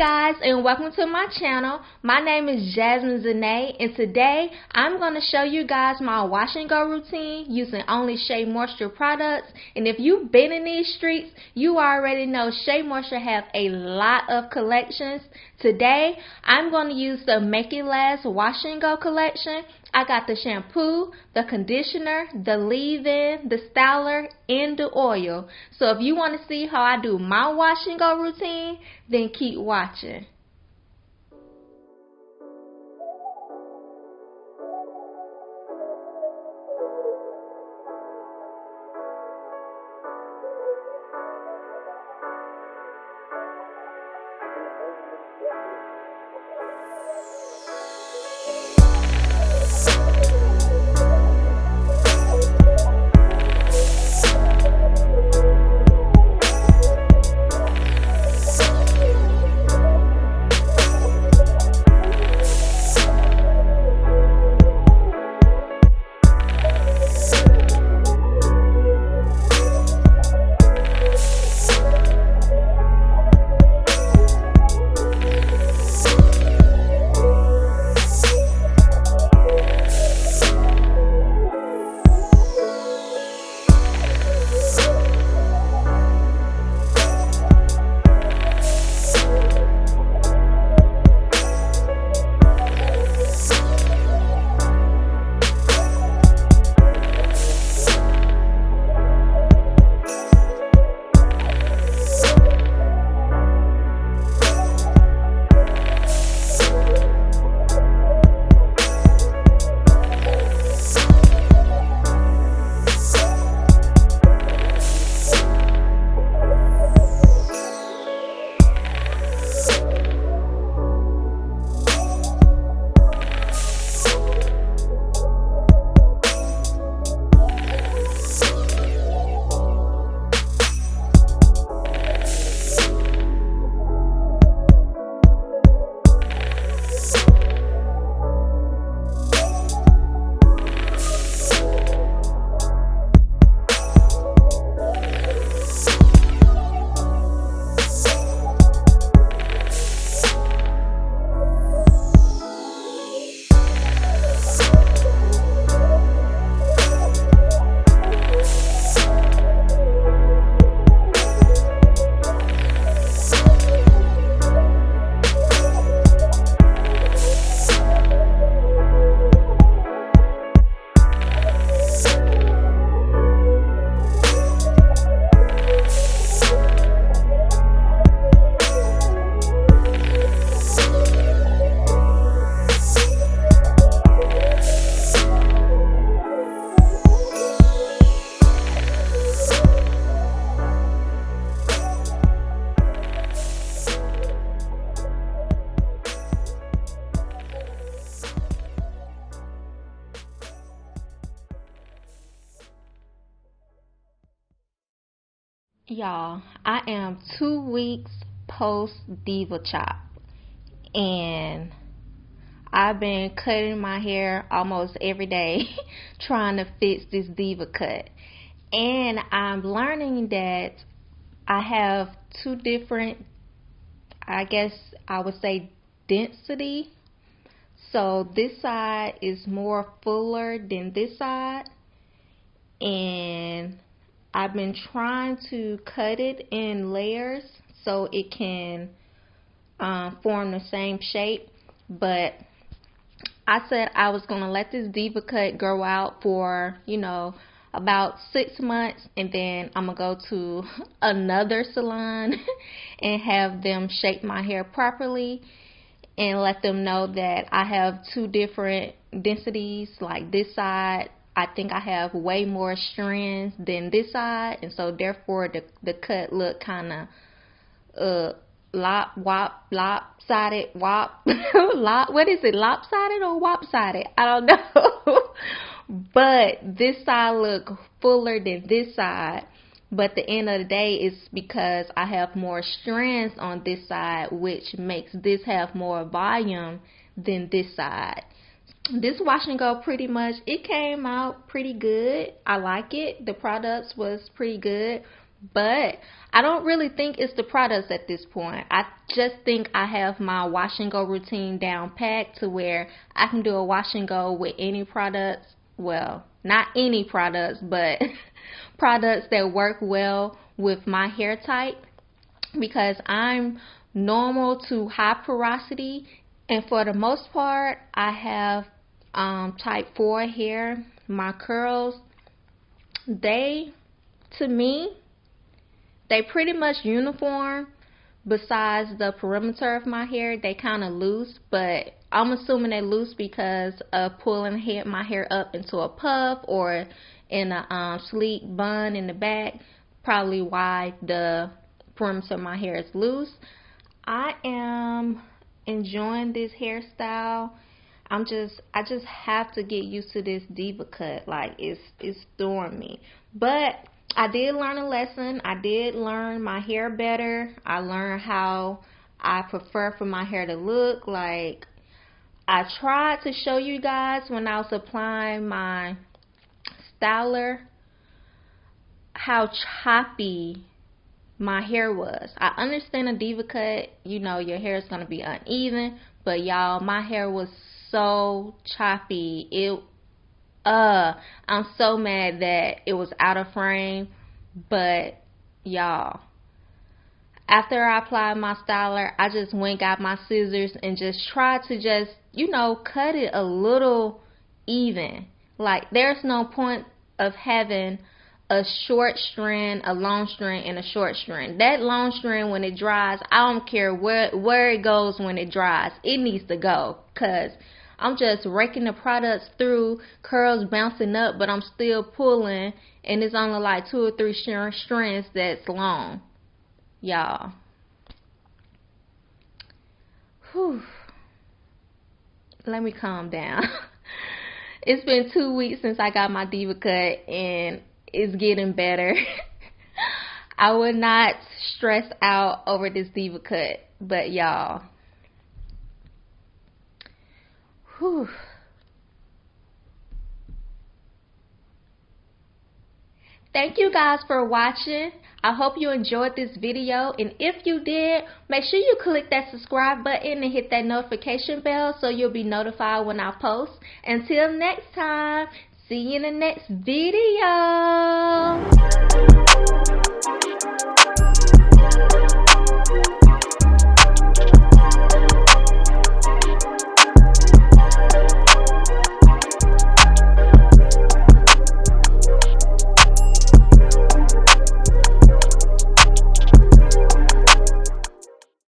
guys, and welcome to my channel. My name is Jasmine Zena, and today I'm going to show you guys my wash and go routine using only Shea Moisture products. And if you've been in these streets, you already know Shea Moisture have a lot of collections. Today I'm going to use the Make It Last Wash and Go collection. I got the shampoo, the conditioner, the leave-in, the styler, and the oil. So if you want to see how I do my wash and go routine, then keep watching. Y'all, I am 2 weeks post Diva Chop, and I've been cutting my hair almost every day trying to fix this Diva cut. And I'm learning that I have two different, I guess I would say, density. So this side is more fuller than this side, and I've been trying to cut it in layers so it can form the same shape, but I said I was going to let this Diva cut grow out for, about 6 months, and then I'm going to go to another salon and have them shape my hair properly and let them know that I have two different densities. Like this side, I think I have way more strands than this side, and so therefore the cut look kind of lopsided, what is it, lopsided or wopsided? I don't know. But this side look fuller than this side. But at the end of the day, it's because I have more strands on this side, which makes this have more volume than this side. This wash and go pretty much, it came out pretty good. I like it. The products was pretty good. But I don't really think it's the products at this point. I just think I have my wash and go routine down packed to where I can do a wash and go with any products. Well, not any products, but products that work well with my hair type, because I'm normal to high porosity, and for the most part I have type 4 hair. My curls, to me, they pretty much uniform. Besides the perimeter of my hair, they kind of loose, but I'm assuming they loose because of pulling my hair up into a puff or in a sleek bun in the back. Probably why the perimeter of my hair is loose. I am enjoying this hairstyle. I just have to get used to this diva cut. Like, it's throwing me. But I did learn a lesson. I did learn my hair better. I learned how I prefer for my hair to look. Like, I tried to show you guys when I was applying my styler how choppy my hair was. I understand a diva cut, you know, your hair is going to be uneven, but y'all, my hair was so choppy. I'm so mad that it was out of frame. But y'all, after I applied my styler, I just went, got my scissors, and just tried to just, you know, cut it a little even. Like, there's no point of having a short strand, a long strand, and a short strand. That long strand, when it dries, I don't care where it goes when it dries. It needs to go, because I'm just raking the products through, curls bouncing up, but I'm still pulling, and it's only like 2 or 3 strands that's long. Y'all. Whew. Let me calm down. It's been 2 weeks since I got my diva cut, and it's getting better. I would not stress out over this diva cut, but y'all. Whew. Thank you guys for watching. I hope you enjoyed this video, and if you did, make sure you click that subscribe button and hit that notification bell so you'll be notified when I post. Until next time, see you in the next video.